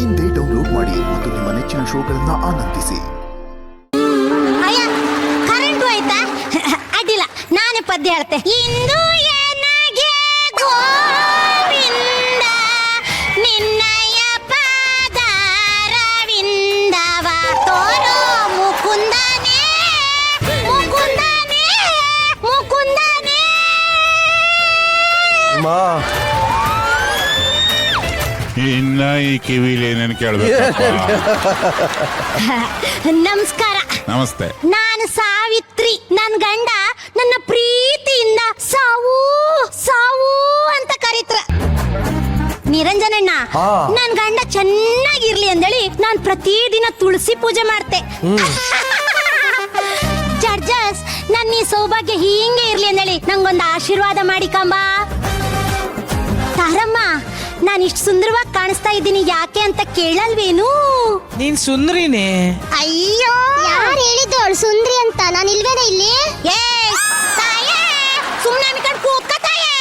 ಇಂದೇ ಡೌನ್ಲೋಡ್ ಮಾಡಿ ಮತ್ತು ನಿಮ್ಮ ನೆಚ್ಚಿನ ಶೋಗಳನ್ನ ಆನಂದಿಸಿ. ಅಯ್ಯ ಕರೆಂಟು ಆಯ್ತಾ? ಅಡ್ಡಿಲ್ಲ, ನಾನೇ ಪದ್ಯ ಹೇಳ್ತೆ. ಇಂದು ನನಗೆ ಗೋವಿಂದ ನಿನ್ನಯ ಪಾದಾರವಿಂದವ ತೋರೋ ಮುಕುಂದನೇ ಮುಕುಂದನೇ ಮುಕುಂದನೇ. ಇನ್ನ ಈ ಕಿವಿಲಿ ಏನೇನು ಕೇಳಬೇಕು? ನಮಸ್ಕಾರ. ನಮಸ್ತೆ. ನಾನು ಸಾವಿತ್ರಿ. ನನ್ ಗಂಡ ನನ್ನ ಪ್ರೀತಿಯಿಂದ ಸಾವು ಸಾವು ಅಂತ ಕರೀತ್ರ. ನಿರಂಜನಣ್ಣ, ನನ್ ಗಂಡ ಚೆನ್ನಾಗಿರ್ಲಿ ಅಂದೇಳಿ ನಾನ್ ಪ್ರತಿದಿನ ತುಳಸಿ ಪೂಜೆ ಮಾಡ್ತೆ. ಜಡ್ಜಸ್, ನನ್ನ ಈ ಸೌಭಾಗ್ಯ ಹೀಗೆ ಇರ್ಲಿ ಅಂದೇಳಿ ನಂಗೊಂದು ಆಶೀರ್ವಾದ ಮಾಡಿ ಕಂಬ. ತಾರಮ್ಮ, ನಾನು ಇಷ್ಟು ಸುಂದರವಾಗಿ ಕಾಣಿಸ್ತಾ ಇದ್ದೀನಿ ಯಾಕೆ ಅಂತ ಕೇಳಲ್ವೇನು? ನೀನ್ ಸುಂದ್ರಿನೇ. ಅಯ್ಯೋ, ಯಾರು ಹೇಳಿದ್ದು ಅವಳು ಸುಂದ್ರಿ ಅಂತ? ನಾನು ಇಲ್ವೇನ ಇಲ್ಲಿ? ಏ ತಾಯೇ, ಸುಮ್ಮನೆ ಅನ್ಕೊಂಡು ಕೂತ್ಕ ತಾಯೇ.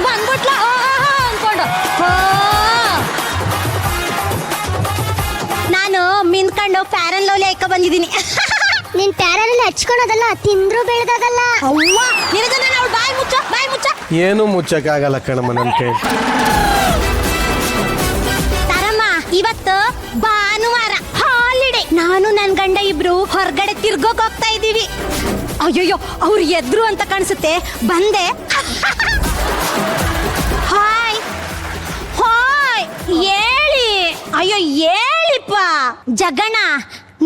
ಬಂದ್ಬಿಟ್ಲ ಅನ್ಕೊಂಡು. ನಾನು ಮಿನ್ಕೊಂಡು ಫ್ಯಾರನ್ ಲವ್ಲಿ ಹಾಕ ಬಂದಿದ್ದೀನಿ. ನಿನ್ ಪ್ಯಾರಲ್ಲಿ ಹಚ್ಕೊಳೋದಲ್ಲ, ತಿಂದ್ರು ಬೆಳೆದದಲ್ಲ. ಅವ್ವ ನಿರಂಜನ, ಅವಳು ಬಾಯಿ ಮುಚ್ಚ, ಬಾಯಿ ಮುಚ್ಚ. ಏನು ಮುಚ್ಚಕ್ಕಾಗಲ್ಲ ಕಣಮ್ಮ ನನ್ನ ಕೈ. ತಾರಮ್ಮ, ಇವತ್ತು ಭಾನುವಾರ ಹಾಲಿಡೇ. ನಾನು ನನ್ ಗಂಡ ಇಬ್ರು ಹೊರಗಡೆ ತಿರ್ಗೋಕ್ ಹೋಗ್ತಾ ಇದೀವಿ. ಅಯ್ಯಯ್ಯೋ, ಅವ್ರು ಎದ್ರು ಅಂತ ಕಾಣಿಸುತ್ತೆ, ಬಂದೆ. ಹಾಯ್ ಹಾಯ್, ಹೇಳಿ. ಅಯ್ಯೋ ಹೇಳಿಪ್ಪ. ಜಗಣ್ಣ,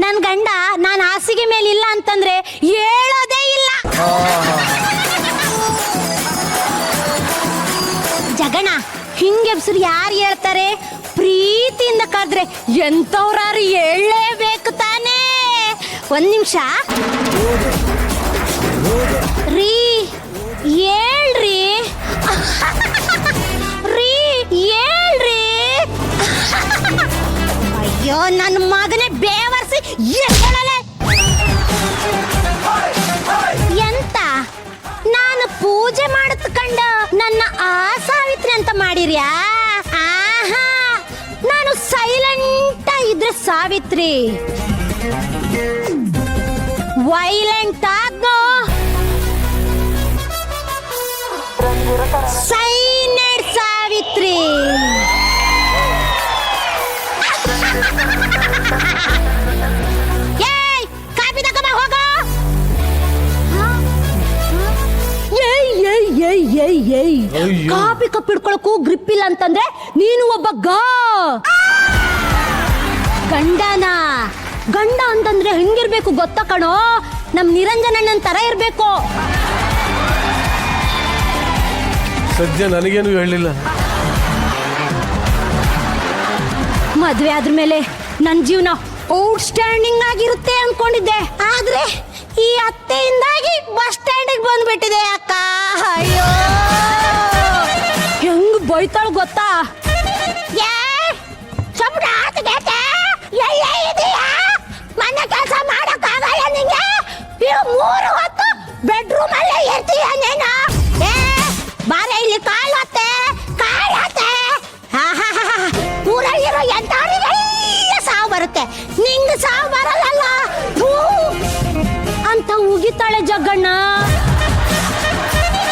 ನನ್ ಗಂಡ ನಾನು ಹಾಸಿಗೆ ಮೇಲೆ ಇಲ್ಲ ಅಂತಂದ್ರೆ ಹೇಳೋದೇ ಇಲ್ಲ. ಜಗಣ್ಣ, ಹಿಂಗೆ ಹೆಸರು ಯಾರು ಹೇಳ್ತಾರೆ? ಪ್ರೀತಿಯಿಂದ ಕರೆದ್ರೆ ಎಂತವ್ರಾರು ಹೇಳಲೇಬೇಕು ತಾನೇ. ಒಂದ್ ನಿಮಿಷ ರೀ, ಹೇಳ್ರಿ ರೀ, ಹೇಳ್ರಿ. ಅಯ್ಯೋ ನನ್ನ ಮಗನೇ ಬೇವರ್ಸಿ ಎಷ್ಟೊಳಲೆ. ಎಂತ ನಾನು ಪೂಜೆ ಮಾಡತ್ಕಂಡ ನನ್ನ ಆ ಸಾವಿತ್ರಿ ಅಂತ ಮಾಡಿರ್ಯಾ? ಆಹಾ, ನಾನು ಸೈಲೆಂಟ್ ಇದ್ರೆ ಸಾವಿತ್ರಿ, ವೈಲೆಂಟ್ ಆದ್ನೋ ಸೈನೆಡ್ ಸಾವಿತ್ರಿ. ಏಯ್, ಕಾಪಿ ತಗೊಂಬ ಹೋಗೋ. ಕಾಪಿ ಕಪ್ ಹಿಡ್ಕೊಳಕ್ಕೂ ಗ್ರಿಪ್ ಇಲ್ಲ ಅಂತಂದ್ರೆ ನೀನು ಒಬ್ಬ ಗಂಡನ. ಗಂಡ ಅಂತಂದ್ರೆ ಹೆಂಗಿರ್ಬೇಕು ಗೊತ್ತಾ ಕಣೋ? ನಮ್ ನಿರಂಜನಣ್ಣನ ತರ ಇರ್ಬೇಕು. ಸದ್ಯ ನನಗೇನು ಹೇಳಿಲ್ಲ. ಮದ್ವೆ ಆದ್ಮೇಲೆ ನನ್ನ ಜೀವನ ಔಟ್ ಸ್ಟ್ಯಾಂಡಿಂಗ್ ಆಗಿರುತ್ತೆ ಅನ್ಕೊಂಡಿದ್ದೆ, ಆದ್ರೆ ಈ ಅತ್ತೆಯಿಂದಾಗಿ ಬಸ್ ಸ್ಟ್ಯಾಂಡಿಗೆ ಬಂದ್ಬಿಟ್ಟಿದೆ ಅಕ್ಕ. ಅಯ್ಯೋ, ಹೆಂಗ್ ಬೈತಾಳ ಗೊತ್ತಾ? ಮನೆ ಕೆಲಸ ಮಾಡಕ್ಕಾಗಲ್ಲ ನಿಂಗೆ? ಮೂರು ಹೊತ್ತು ಬೆಡ್ರೂಮ್ ಅಲ್ಲೇ ಇರ್ತೀಯ ನೀನು? ಬಾರೆ ಇಲ್ಲಿ ಕಾಳತ್ತೆ ಕಾಳತ್ತೆ. ಊರಲ್ಲಿರೋ ಎಂತವರಿಗೆಲ್ಲ ಸಾವು ಬರುತ್ತೆ, ನಿಂಗೆ ಸಾವು ಬರಲ್ಲ ಅಂತ ಉಗಿತಾಳೆ ಜಗ್ಗಣ್ಣ.